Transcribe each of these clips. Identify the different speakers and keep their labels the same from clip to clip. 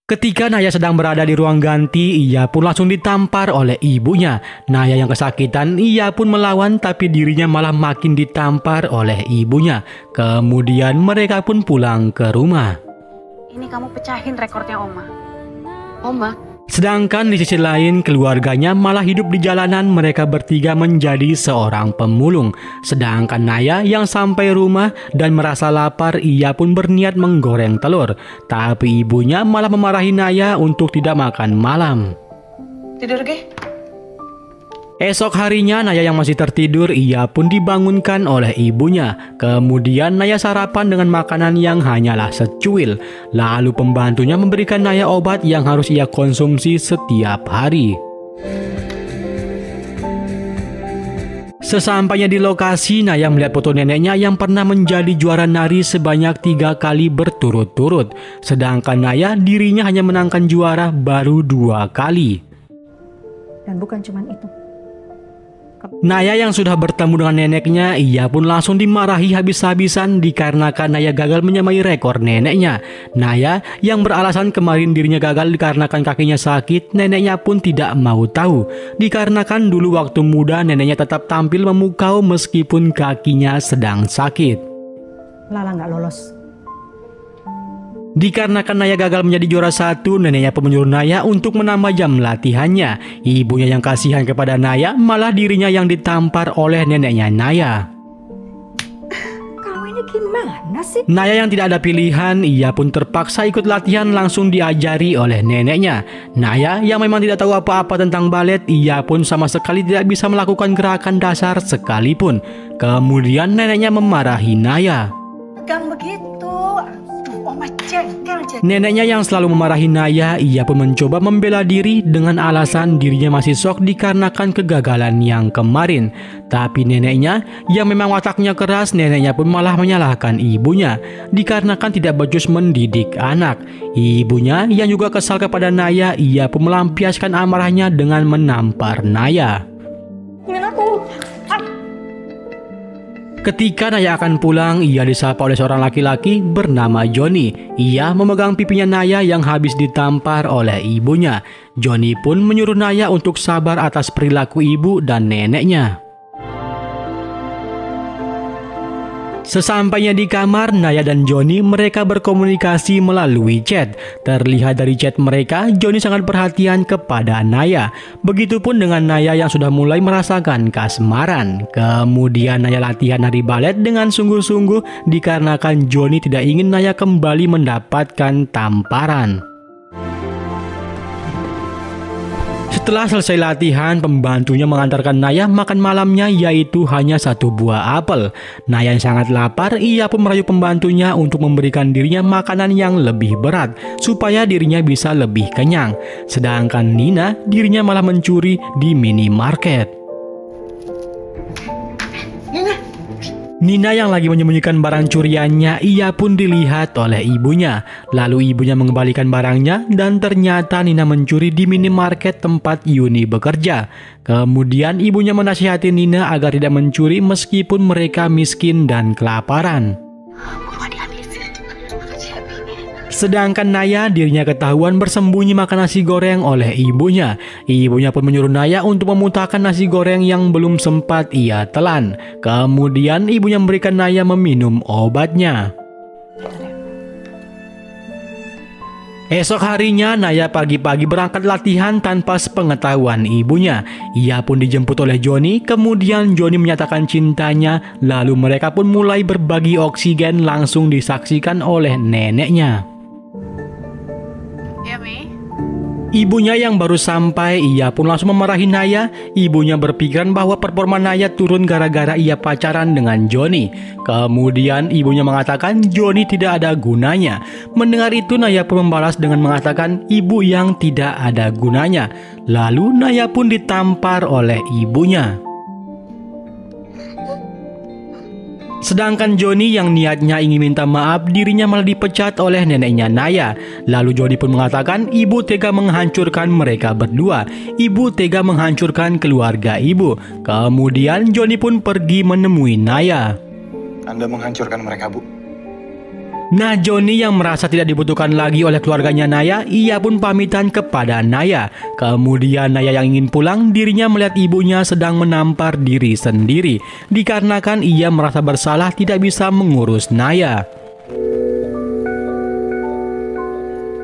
Speaker 1: Ketika Naya sedang berada di ruang ganti, ia pun langsung ditampar oleh ibunya. Naya yang kesakitan, ia pun melawan tapi dirinya malah makin ditampar oleh ibunya. Kemudian mereka pun pulang ke rumah.
Speaker 2: Ini kamu pecahin rekornya Oma. Oma.
Speaker 1: Sedangkan di sisi lain, keluarganya malah hidup di jalanan. Mereka bertiga menjadi seorang pemulung. Sedangkan Naya yang sampai rumah dan merasa lapar, ia pun berniat menggoreng telur. Tapi ibunya malah memarahi Naya untuk tidak makan malam.
Speaker 2: Tidur, Ge.
Speaker 1: Esok harinya Naya yang masih tertidur, ia pun dibangunkan oleh ibunya. Kemudian Naya sarapan dengan makanan yang hanyalah secuil. Lalu pembantunya memberikan Naya obat yang harus ia konsumsi setiap hari. Sesampainya di lokasi, Naya melihat foto neneknya yang pernah menjadi juara nari sebanyak 3 kali berturut-turut. Sedangkan Naya dirinya hanya menangkan juara baru 2 kali.
Speaker 3: Dan bukan cuma itu.
Speaker 1: Naya yang sudah bertemu dengan neneknya, ia pun langsung dimarahi habis-habisan dikarenakan Naya gagal menyamai rekor neneknya. Naya yang beralasan kemarin dirinya gagal dikarenakan kakinya sakit, neneknya pun tidak mau tahu. Dikarenakan dulu waktu muda neneknya tetap tampil memukau meskipun kakinya sedang sakit.
Speaker 3: Lala nggak lolos.
Speaker 1: Dikarenakan Naya gagal menjadi juara 1, neneknya pun menyuruh Naya untuk menambah jam latihannya. Ibunya yang kasihan kepada Naya, malah dirinya yang ditampar oleh neneknya Naya.
Speaker 3: Kamu ini gimana sih?
Speaker 1: Naya yang tidak ada pilihan, ia pun terpaksa ikut latihan langsung diajari oleh neneknya. Naya yang memang tidak tahu apa-apa tentang balet, ia pun sama sekali tidak bisa melakukan gerakan dasar sekalipun. Kemudian neneknya memarahi Naya.
Speaker 3: Pegang begitu. Oma jengkel.
Speaker 1: Neneknya yang selalu memarahi Naya, ia pun mencoba membela diri dengan alasan dirinya masih shock dikarenakan kegagalan yang kemarin. Tapi neneknya yang memang wataknya keras, neneknya pun malah menyalahkan ibunya dikarenakan tidak becus mendidik anak. Ibunya yang juga kesal kepada Naya, ia pun melampiaskan amarahnya dengan menampar Naya. Ketika Naya akan pulang, ia disapa oleh seorang laki-laki bernama Johnny. Ia memegang pipinya Naya yang habis ditampar oleh ibunya. Johnny pun menyuruh Naya untuk sabar atas perilaku ibu dan neneknya. Sesampainya di kamar, Naya dan Johnny mereka berkomunikasi melalui chat. Terlihat dari chat mereka, Johnny sangat perhatian kepada Naya. Begitupun dengan Naya yang sudah mulai merasakan kasmaran. Kemudian Naya latihan nari balet dengan sungguh-sungguh dikarenakan Johnny tidak ingin Naya kembali mendapatkan tamparan. Setelah selesai latihan, pembantunya mengantarkan Naya makan malamnya, yaitu hanya 1 buah apel. Naya yang sangat lapar, ia pun merayu pembantunya untuk memberikan dirinya makanan yang lebih berat supaya dirinya bisa lebih kenyang. Sedangkan Nina dirinya malah mencuri di minimarket. Nina yang lagi menyembunyikan barang curiannya, ia pun dilihat oleh ibunya. Lalu ibunya mengembalikan barangnya dan ternyata Nina mencuri di minimarket tempat Yuni bekerja. Kemudian ibunya menasihati Nina agar tidak mencuri meskipun mereka miskin dan kelaparan. Sedangkan Naya dirinya ketahuan bersembunyi makan nasi goreng oleh ibunya. Ibunya pun menyuruh Naya untuk memuntahkan nasi goreng yang belum sempat ia telan. Kemudian ibunya memberikan Naya meminum obatnya. Esok harinya Naya pagi-pagi berangkat latihan tanpa sepengetahuan ibunya. Ia pun dijemput oleh Johnny, kemudian Johnny menyatakan cintanya, lalu mereka pun mulai berbagi oksigen langsung disaksikan oleh neneknya.
Speaker 2: Ya, Mi.
Speaker 1: Ibunya yang baru sampai, ia pun langsung memarahi Naya. Ibunya berpikiran bahwa performa Naya turun gara-gara ia pacaran dengan Johnny. Kemudian ibunya mengatakan Johnny tidak ada gunanya. Mendengar itu Naya pun membalas dengan mengatakan ibu yang tidak ada gunanya. Lalu Naya pun ditampar oleh ibunya. Sedangkan Johnny yang niatnya ingin minta maaf, dirinya malah dipecat oleh neneknya Naya. Lalu Johnny pun mengatakan ibu tega menghancurkan mereka berdua. Ibu tega menghancurkan keluarga ibu. Kemudian Johnny pun pergi menemui Naya.
Speaker 4: Anda menghancurkan mereka, Bu.
Speaker 1: Nah, Joni yang merasa tidak dibutuhkan lagi oleh keluarganya Naya, ia pun pamitan kepada Naya. Kemudian Naya yang ingin pulang, dirinya melihat ibunya sedang menampar diri sendiri, dikarenakan ia merasa bersalah tidak bisa mengurus Naya.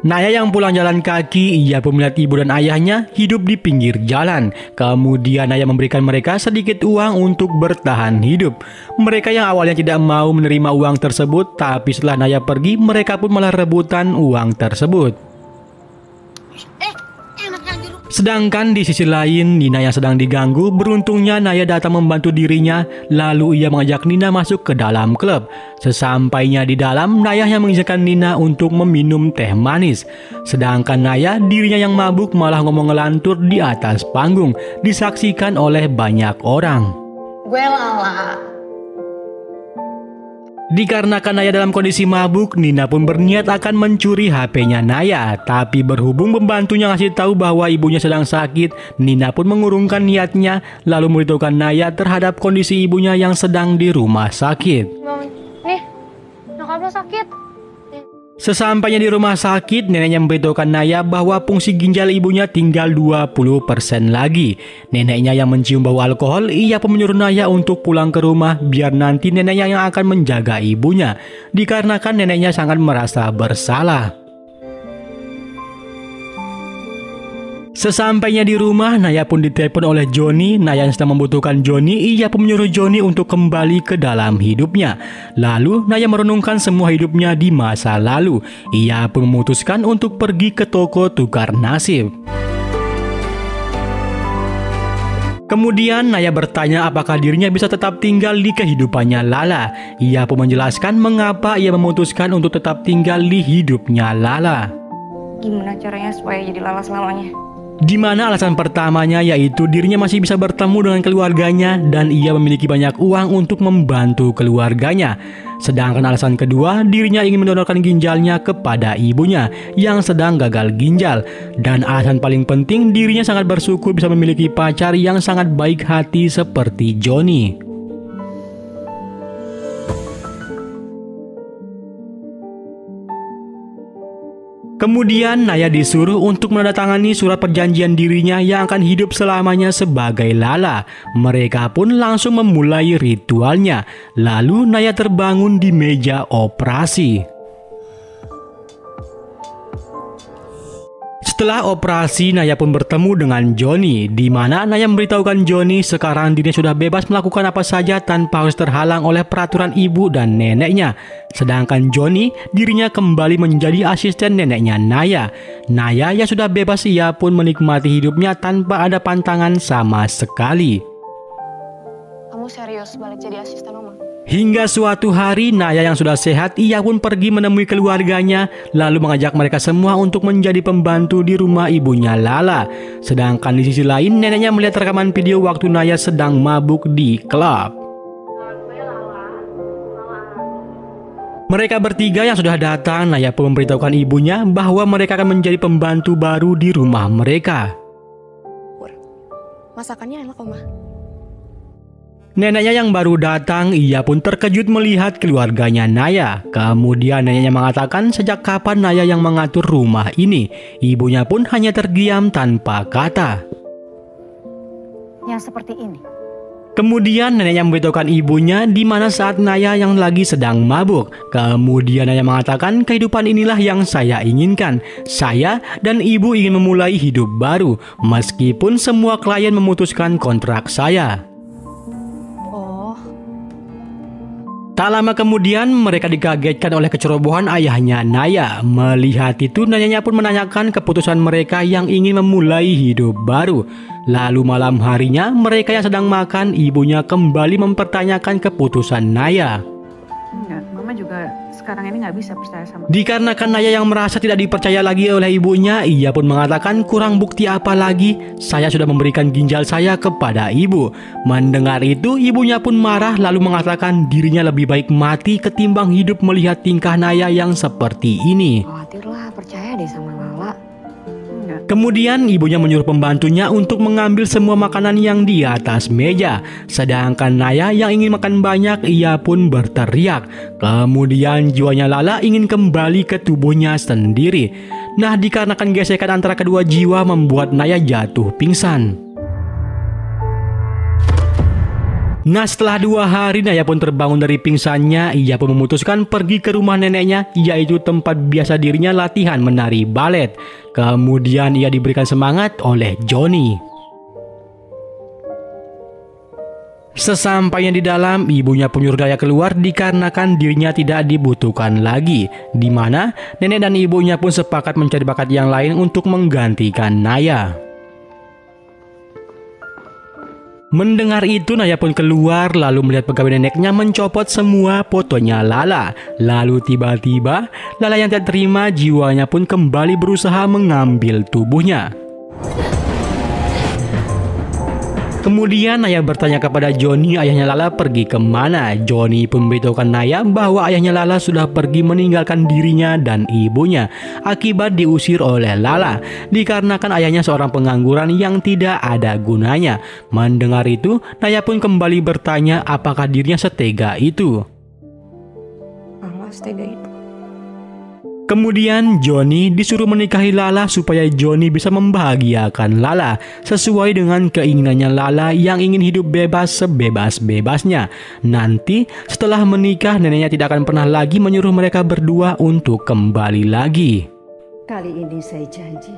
Speaker 1: Naya yang pulang jalan kaki, ia pun melihat ibu dan ayahnya hidup di pinggir jalan. Kemudian Naya memberikan mereka sedikit uang untuk bertahan hidup. Mereka yang awalnya tidak mau menerima uang tersebut, tapi setelah Naya pergi, mereka pun malah rebutan uang tersebut. Sedangkan di sisi lain, Nina yang sedang diganggu, beruntungnya Naya datang membantu dirinya, lalu ia mengajak Nina masuk ke dalam klub. Sesampainya di dalam, Naya yang mengizinkan Nina untuk meminum teh manis. Sedangkan Naya, dirinya yang mabuk malah ngomong ngelantur di atas panggung, disaksikan oleh banyak orang.
Speaker 2: Gue Lala.
Speaker 1: Dikarenakan Naya dalam kondisi mabuk, Nina pun berniat akan mencuri HP-nya Naya. Tapi berhubung pembantunya ngasih tahu bahwa ibunya sedang sakit, Nina pun mengurungkan niatnya, lalu memberitahukan Naya terhadap kondisi ibunya yang sedang di rumah sakit.
Speaker 2: Nih, nyokap lo sakit.
Speaker 1: Sesampainya di rumah sakit, neneknya memberitahukan Naya bahwa fungsi ginjal ibunya tinggal 20% lagi. Neneknya yang mencium bau alkohol, ia pun menyuruh Naya untuk pulang ke rumah biar nanti neneknya yang akan menjaga ibunya. Dikarenakan neneknya sangat merasa bersalah. Sesampainya di rumah, Naya pun ditelepon oleh Joni. Naya yang sedang membutuhkan Joni, ia pun menyuruh Joni untuk kembali ke dalam hidupnya. Lalu Naya merenungkan semua hidupnya di masa lalu. Ia pun memutuskan untuk pergi ke toko tukar nasib. Kemudian Naya bertanya apakah dirinya bisa tetap tinggal di kehidupannya Lala. Ia pun menjelaskan mengapa ia memutuskan untuk tetap tinggal di hidupnya Lala.
Speaker 2: Gimana caranya supaya jadi Lala selamanya?
Speaker 1: Di mana alasan pertamanya yaitu dirinya masih bisa bertemu dengan keluarganya dan ia memiliki banyak uang untuk membantu keluarganya. Sedangkan alasan kedua, dirinya ingin mendonorkan ginjalnya kepada ibunya yang sedang gagal ginjal. Dan alasan paling penting, dirinya sangat bersyukur bisa memiliki pacar yang sangat baik hati seperti Joni. Kemudian Naya disuruh untuk menandatangani surat perjanjian dirinya yang akan hidup selamanya sebagai Lala. Mereka pun langsung memulai ritualnya. Lalu Naya terbangun di meja operasi. Setelah operasi, Naya pun bertemu dengan Joni, di mana Naya memberitahukan Joni sekarang dirinya sudah bebas melakukan apa saja tanpa harus terhalang oleh peraturan ibu dan neneknya. Sedangkan Joni, dirinya kembali menjadi asisten neneknya Naya. Naya yang sudah bebas, ia pun menikmati hidupnya tanpa ada pantangan sama sekali.
Speaker 2: Kamu serius balik jadi asisten Oma?
Speaker 1: Hingga suatu hari, Naya yang sudah sehat, ia pun pergi menemui keluarganya, lalu mengajak mereka semua untuk menjadi pembantu di rumah ibunya Lala. Sedangkan di sisi lain, neneknya melihat rekaman video waktu Naya sedang mabuk di klub. Mereka bertiga yang sudah datang, Naya pun memberitahukan ibunya bahwa mereka akan menjadi pembantu baru di rumah mereka.
Speaker 4: Masakannya enak, Oma.
Speaker 1: Neneknya yang baru datang, ia pun terkejut melihat keluarganya Naya. Kemudian neneknya mengatakan sejak kapan Naya yang mengatur rumah ini. Ibunya pun hanya terdiam tanpa kata.
Speaker 3: Yang seperti ini.
Speaker 1: Kemudian neneknya memberitahukan ibunya di mana saat Naya yang lagi sedang mabuk. Kemudian Naya mengatakan kehidupan inilah yang saya inginkan. Saya dan ibu ingin memulai hidup baru meskipun semua klien memutuskan kontrak saya. Tak lama kemudian mereka dikagetkan oleh kecerobohan ayahnya Naya. Melihat itu, Nayanya pun menanyakan keputusan mereka yang ingin memulai hidup baru. Lalu malam harinya mereka yang sedang makan, ibunya kembali mempertanyakan keputusan Naya.
Speaker 2: Enggak, Mama juga sekarang ini nggak bisa percaya sama.
Speaker 1: Dikarenakan Naya yang merasa tidak dipercaya lagi oleh ibunya, ia pun mengatakan kurang bukti apa lagi, saya sudah memberikan ginjal saya kepada ibu. Mendengar itu, ibunya pun marah lalu mengatakan dirinya lebih baik mati ketimbang hidup melihat tingkah Naya yang seperti ini.
Speaker 4: Khawatir lah, percaya deh sama Lala.
Speaker 2: enggak.
Speaker 1: Kemudian ibunya menyuruh pembantunya untuk mengambil semua makanan yang di atas meja. Sedangkan Naya yang ingin makan banyak, ia pun berteriak. Kemudian jiwanya Lala ingin kembali ke tubuhnya sendiri. Nah, dikarenakan gesekan antara kedua jiwa membuat Naya jatuh pingsan. Nah, setelah 2 hari Naya pun terbangun dari pingsannya. Ia pun memutuskan pergi ke rumah neneknya, yaitu tempat biasa dirinya latihan menari balet. Kemudian ia diberikan semangat oleh Johnny. Sesampainya di dalam, ibunya pun nyuruh Naya keluar dikarenakan dirinya tidak dibutuhkan lagi. Di mana nenek dan ibunya pun sepakat mencari bakat yang lain untuk menggantikan Naya. Mendengar itu, Naya pun keluar lalu melihat pegawai neneknya mencopot semua fotonya Lala. Lalu tiba-tiba Lala yang tidak terima jiwanya pun kembali berusaha mengambil tubuhnya. Kemudian Naya bertanya kepada Johnny ayahnya Lala pergi kemana. Johnny pun memberitahukan Naya bahwa ayahnya Lala sudah pergi meninggalkan dirinya dan ibunya akibat diusir oleh Lala dikarenakan ayahnya seorang pengangguran yang tidak ada gunanya. Mendengar itu, Naya pun kembali bertanya apakah dirinya setega itu.
Speaker 3: Allah setega itu.
Speaker 1: Kemudian Johnny disuruh menikahi Lala supaya Johnny bisa membahagiakan Lala sesuai dengan keinginannya Lala yang ingin hidup bebas sebebas-bebasnya. Nanti setelah menikah neneknya tidak akan pernah lagi menyuruh mereka berdua untuk kembali lagi.
Speaker 3: Kali ini saya janji.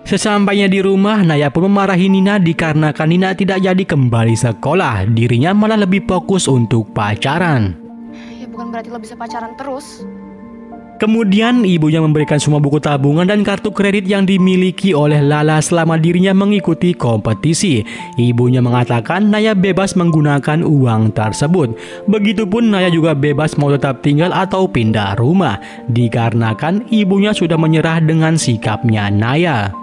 Speaker 1: Sesampainya di rumah, Naya pun memarahi Nina dikarenakan Nina tidak jadi kembali sekolah. Dirinya malah lebih fokus untuk pacaran.
Speaker 2: Ya bukan berarti lo bisa pacaran terus.
Speaker 1: Kemudian ibunya memberikan semua buku tabungan dan kartu kredit yang dimiliki oleh Lala selama dirinya mengikuti kompetisi. Ibunya mengatakan Naya bebas menggunakan uang tersebut. Begitupun Naya juga bebas mau tetap tinggal atau pindah rumah. Dikarenakan ibunya sudah menyerah dengan sikapnya Naya.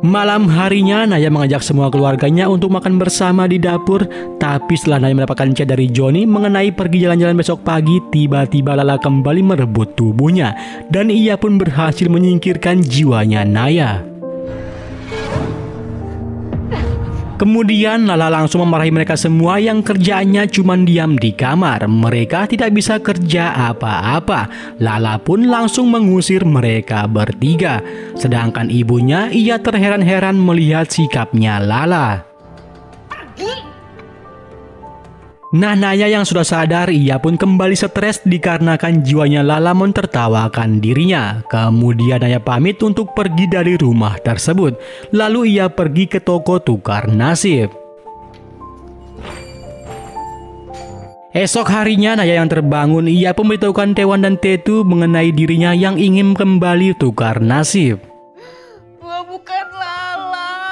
Speaker 1: Malam harinya Naya mengajak semua keluarganya untuk makan bersama di dapur. Tapi setelah Naya mendapatkan chat dari Johnny mengenai pergi jalan-jalan besok pagi, tiba-tiba Lala kembali merebut tubuhnya. Dan ia pun berhasil menyingkirkan jiwanya Naya. Kemudian Lala langsung memarahi mereka semua yang kerjaannya cuma diam di kamar. Mereka tidak bisa kerja apa-apa. Lala pun langsung mengusir mereka bertiga. Sedangkan ibunya ia terheran-heran melihat sikapnya Lala. Nah, Naya yang sudah sadar, ia pun kembali stres dikarenakan jiwanya Lala mentertawakan dirinya. Kemudian Naya pamit untuk pergi dari rumah tersebut. Lalu ia pergi ke toko tukar nasib. Esok harinya Naya yang terbangun, ia pun memberitahukan Taewon dan Taetu mengenai dirinya yang ingin kembali tukar nasib.
Speaker 2: Gua bukan Lala.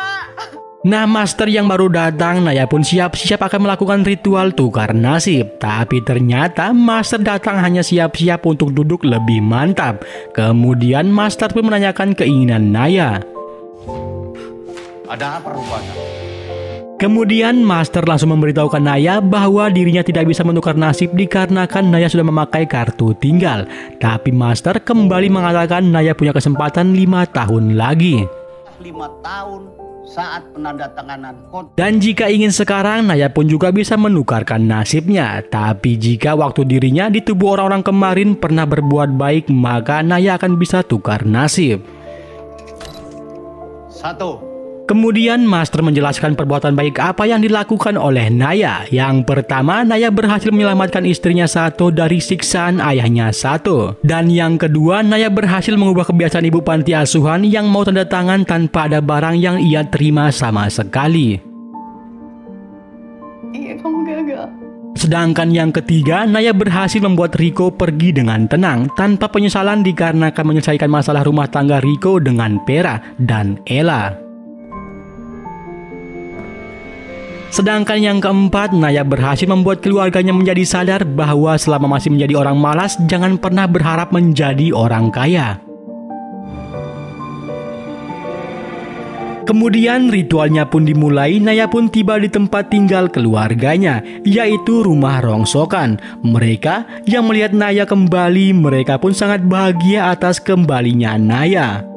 Speaker 1: Nah, master yang baru datang, Naya pun siap-siap akan melakukan ritual tukar nasib. Tapi ternyata master datang hanya siap-siap untuk duduk lebih mantap. Kemudian master pun menanyakan keinginan Naya.
Speaker 4: Ada apa rupanya?
Speaker 1: Kemudian master langsung memberitahukan Naya bahwa dirinya tidak bisa menukar nasib dikarenakan Naya sudah memakai kartu tinggal. Tapi master kembali mengatakan Naya punya kesempatan 5 tahun lagi.
Speaker 4: 5 tahun saat penandatanganan kontrak.
Speaker 1: Dan jika ingin sekarang, Naya pun juga bisa menukarkan nasibnya. Tapi jika waktu dirinya di tubuh orang-orang kemarin pernah berbuat baik, maka Naya akan bisa tukar nasib.
Speaker 4: 1.
Speaker 1: Kemudian master menjelaskan perbuatan baik apa yang dilakukan oleh Naya. Yang pertama, Naya berhasil menyelamatkan istrinya Sato dari siksaan ayahnya Sato. Dan yang kedua, Naya berhasil mengubah kebiasaan ibu panti asuhan yang mau tanda tangan tanpa ada barang yang ia terima sama sekali.
Speaker 2: Iya, kamu gagal.
Speaker 1: Sedangkan yang ketiga, Naya berhasil membuat Riko pergi dengan tenang tanpa penyesalan dikarenakan menyelesaikan masalah rumah tangga Riko dengan Pera dan Ella. Sedangkan yang keempat, Naya berhasil membuat keluarganya menjadi sadar bahwa selama masih menjadi orang malas, jangan pernah berharap menjadi orang kaya. Kemudian ritualnya pun dimulai. Naya pun tiba di tempat tinggal keluarganya, yaitu rumah rongsokan. Mereka yang melihat Naya kembali, mereka pun sangat bahagia atas kembalinya Naya.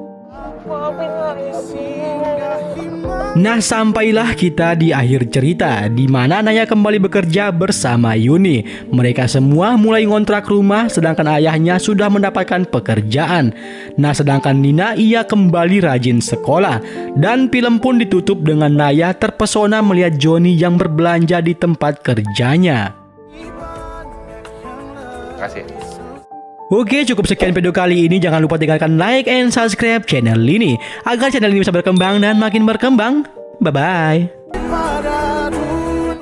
Speaker 1: Nah, sampailah kita di akhir cerita, di mana Naya kembali bekerja bersama Yuni. Mereka semua mulai ngontrak rumah, sedangkan ayahnya sudah mendapatkan pekerjaan. Nah, sedangkan Nina, ia kembali rajin sekolah. Dan film pun ditutup dengan Naya terpesona melihat Johnny yang berbelanja di tempat kerjanya.
Speaker 5: Kasih.
Speaker 1: Oke, cukup sekian video kali ini. Jangan lupa tinggalkan like and subscribe channel ini agar channel ini bisa berkembang dan makin berkembang. Bye-bye.